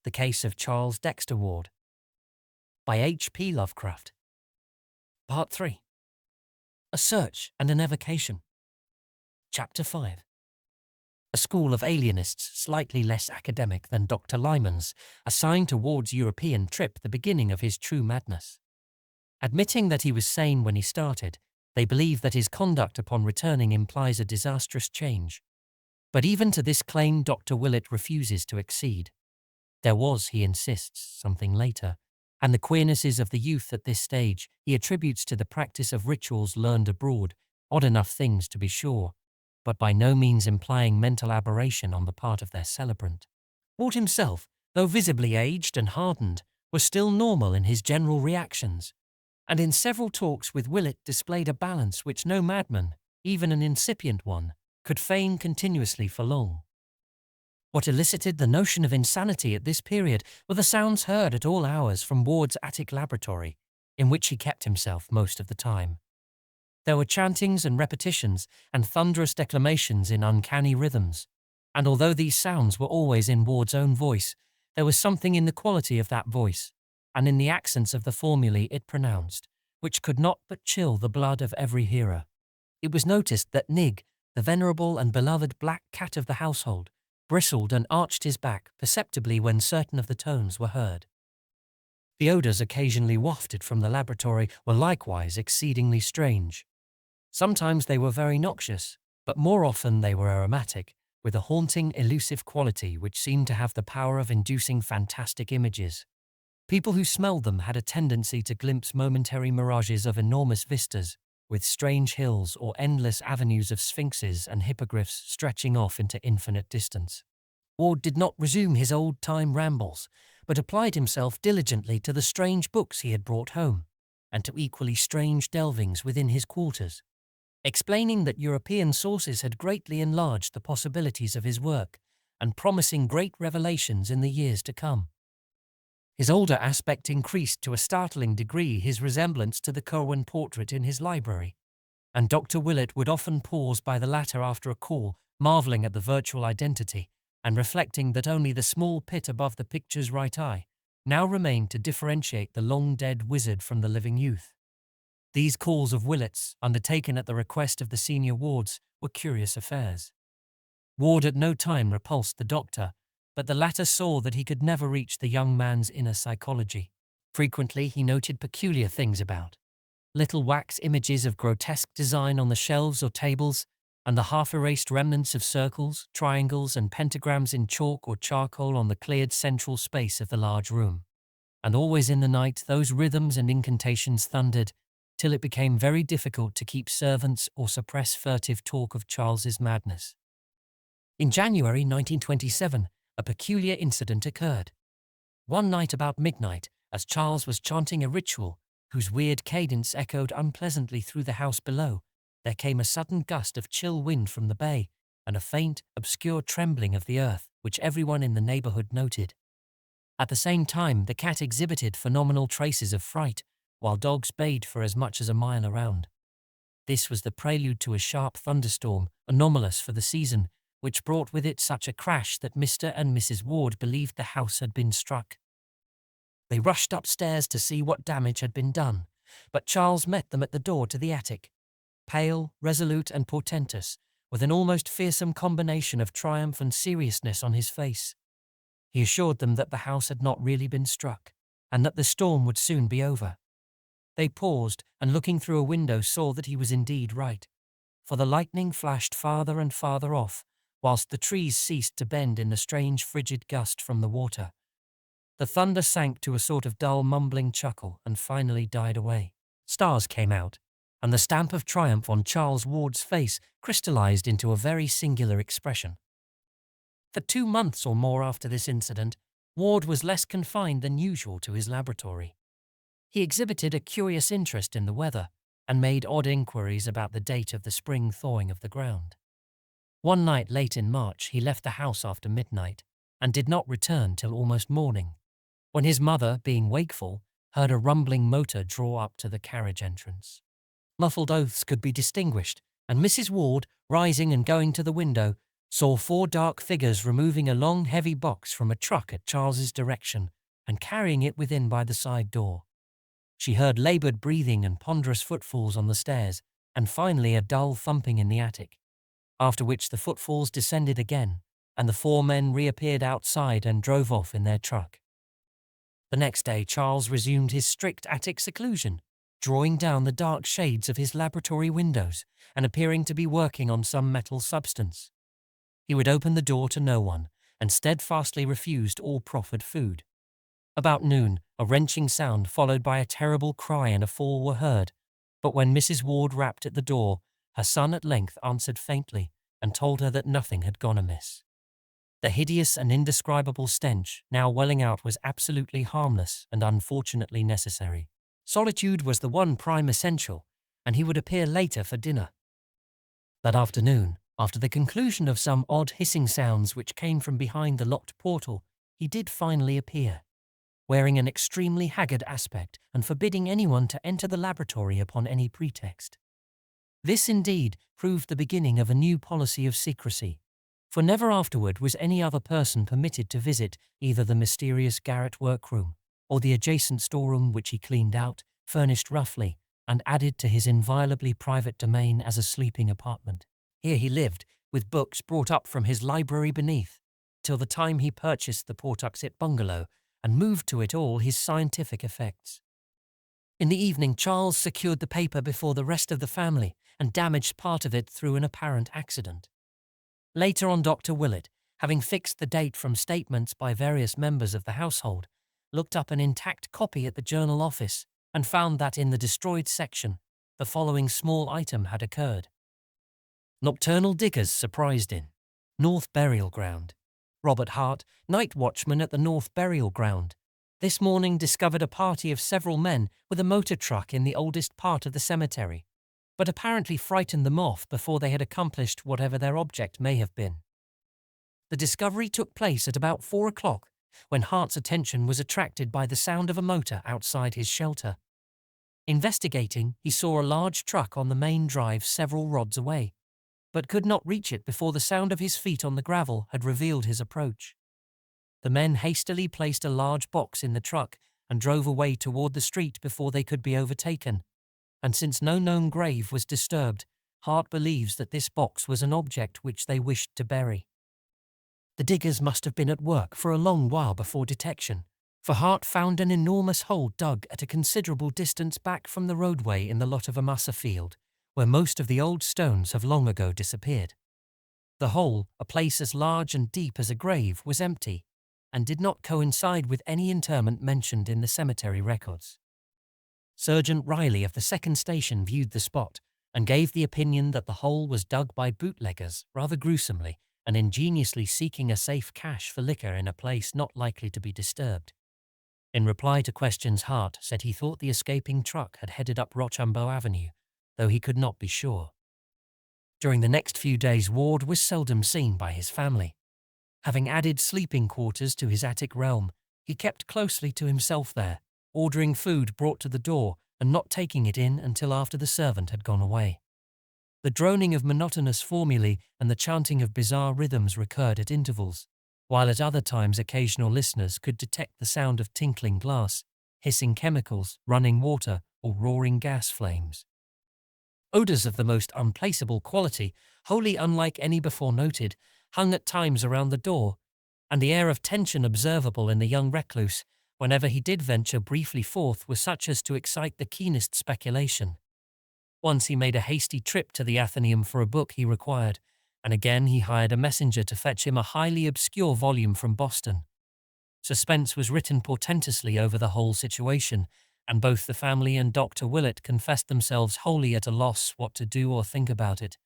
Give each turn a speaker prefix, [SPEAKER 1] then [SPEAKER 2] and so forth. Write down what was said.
[SPEAKER 1] The Case of Charles Dexter Ward by H.P. Lovecraft. Part 3. A Search and an Evocation. Chapter 5. A school of alienists slightly less academic than Dr. Lyman's assigned to Ward's European trip the beginning of his true madness. Admitting that he was sane when he started, they believe that his conduct upon returning implies a disastrous change. But even to this claim Dr. Willett refuses to accede. There was, he insists, something later, and the queernesses of the youth at this stage he attributes to the practice of rituals learned abroad, odd enough things to be sure, but by no means implying mental aberration on the part of their celebrant. Ward himself, though visibly aged and hardened, was still normal in his general reactions, and in several talks with Willett displayed a balance which no madman, even an incipient one, could feign continuously for long. What elicited the notion of insanity at this period were the sounds heard at all hours from Ward's attic laboratory, in which he kept himself most of the time. There were chantings and repetitions and thunderous declamations in uncanny rhythms, and although these sounds were always in Ward's own voice, there was something in the quality of that voice, and in the accents of the formulae it pronounced, which could not but chill the blood of every hearer. It was noticed that Nig, the venerable and beloved black cat of the household, bristled and arched his back perceptibly when certain of the tones were heard. The odours occasionally wafted from the laboratory were likewise exceedingly strange. Sometimes they were very noxious, but more often they were aromatic, with a haunting, elusive quality which seemed to have the power of inducing fantastic images. People who smelled them had a tendency to glimpse momentary mirages of enormous vistas, with strange hills or endless avenues of sphinxes and hippogriffs stretching off into infinite distance. Ward did not resume his old-time rambles, but applied himself diligently to the strange books he had brought home, and to equally strange delvings within his quarters, explaining that European sources had greatly enlarged the possibilities of his work, and promising great revelations in the years to come. His older aspect increased to a startling degree his resemblance to the Curwen portrait in his library, and Dr. Willett would often pause by the latter after a call, marvelling at the virtual identity, and reflecting that only the small pit above the picture's right eye now remained to differentiate the long-dead wizard from the living youth. These calls of Willett's, undertaken at the request of the senior Wards, were curious affairs. Ward at no time repulsed the doctor, but the latter saw that he could never reach the young man's inner psychology. Frequently he noted peculiar things about little wax images of grotesque design on the shelves or tables, and the half-erased remnants of circles, triangles, and pentagrams in chalk or charcoal on the cleared central space of the large room. And always in the night those rhythms and incantations thundered, till it became very difficult to keep servants or suppress furtive talk of Charles's madness. In January 1927, a peculiar incident occurred. One night about midnight, as Charles was chanting a ritual, whose weird cadence echoed unpleasantly through the house below, there came a sudden gust of chill wind from the bay, and a faint, obscure trembling of the earth, which everyone in the neighbourhood noted. At the same time, the cat exhibited phenomenal traces of fright, while dogs bayed for as much as a mile around. This was the prelude to a sharp thunderstorm, anomalous for the season, which brought with it such a crash that Mr. and Mrs. Ward believed the house had been struck. They rushed upstairs to see what damage had been done, but Charles met them at the door to the attic, pale, resolute, and portentous, with an almost fearsome combination of triumph and seriousness on his face. He assured them that the house had not really been struck, and that the storm would soon be over. They paused, and looking through a window saw that he was indeed right, for the lightning flashed farther and farther off, whilst the trees ceased to bend in the strange frigid gust from the water. The thunder sank to a sort of dull mumbling chuckle and finally died away. Stars came out, and the stamp of triumph on Charles Ward's face crystallized into a very singular expression. For 2 months or more after this incident, Ward was less confined than usual to his laboratory. He exhibited a curious interest in the weather, and made odd inquiries about the date of the spring thawing of the ground. One night late in March he left the house after midnight, and did not return till almost morning, when his mother, being wakeful, heard a rumbling motor draw up to the carriage entrance. Muffled oaths could be distinguished, and Mrs. Ward, rising and going to the window, saw 4 dark figures removing a long, heavy box from a truck at Charles's direction and carrying it within by the side door. She heard labored breathing and ponderous footfalls on the stairs, and finally a dull thumping in the attic, after which the footfalls descended again, and the 4 men reappeared outside and drove off in their truck. The next day, Charles resumed his strict attic seclusion, drawing down the dark shades of his laboratory windows and appearing to be working on some metal substance. He would open the door to no one and steadfastly refused all proffered food. About noon, a wrenching sound followed by a terrible cry and a fall were heard, but when Mrs. Ward rapped at the door, her son at length answered faintly and told her that nothing had gone amiss. The hideous and indescribable stench now welling out was absolutely harmless and unfortunately necessary. Solitude was the one prime essential, and he would appear later for dinner. That afternoon, after the conclusion of some odd hissing sounds which came from behind the locked portal, he did finally appear, wearing an extremely haggard aspect and forbidding anyone to enter the laboratory upon any pretext. This indeed proved the beginning of a new policy of secrecy, for never afterward was any other person permitted to visit either the mysterious garret workroom or the adjacent storeroom which he cleaned out, furnished roughly, and added to his inviolably private domain as a sleeping apartment. Here he lived, with books brought up from his library beneath, till the time he purchased the Pawtuxet bungalow and moved to it all his scientific effects. In the evening, Charles secured the paper before the rest of the family and damaged part of it through an apparent accident. Later on, Dr. Willett, having fixed the date from statements by various members of the household, looked up an intact copy at the journal office and found that in the destroyed section, the following small item had occurred. Nocturnal diggers surprised in North Burial Ground. Robert Hart, night watchman at the North Burial Ground, this morning discovered a party of several men with a motor truck in the oldest part of the cemetery, but apparently frightened them off before they had accomplished whatever their object may have been. The discovery took place at about 4 o'clock, when Hart's attention was attracted by the sound of a motor outside his shelter. Investigating, he saw a large truck on the main drive several rods away, but could not reach it before the sound of his feet on the gravel had revealed his approach. The men hastily placed a large box in the truck and drove away toward the street before they could be overtaken, and since no known grave was disturbed, Hart believes that this box was an object which they wished to bury. The diggers must have been at work for a long while before detection, for Hart found an enormous hole dug at a considerable distance back from the roadway in the lot of a massa field, where most of the old stones have long ago disappeared. The hole, a place as large and deep as a grave, was empty, and did not coincide with any interment mentioned in the cemetery records. Sergeant Riley of the 2nd Station viewed the spot and gave the opinion that the hole was dug by bootleggers rather gruesomely and ingeniously seeking a safe cache for liquor in a place not likely to be disturbed. In reply to questions, Hart said he thought the escaping truck had headed up Rochambeau Avenue, though he could not be sure. During the next few days, Ward was seldom seen by his family. Having added sleeping quarters to his attic realm, he kept closely to himself there, ordering food brought to the door and not taking it in until after the servant had gone away. The droning of monotonous formulae and the chanting of bizarre rhythms recurred at intervals, while at other times occasional listeners could detect the sound of tinkling glass, hissing chemicals, running water, or roaring gas flames. Odours of the most unplaceable quality, wholly unlike any before noted, hung at times around the door, and the air of tension observable in the young recluse, whenever he did venture briefly forth, was such as to excite the keenest speculation. Once he made a hasty trip to the Athenaeum for a book he required, and again he hired a messenger to fetch him a highly obscure volume from Boston. Suspense was written portentously over the whole situation, and both the family and Dr. Willett confessed themselves wholly at a loss what to do or think about it.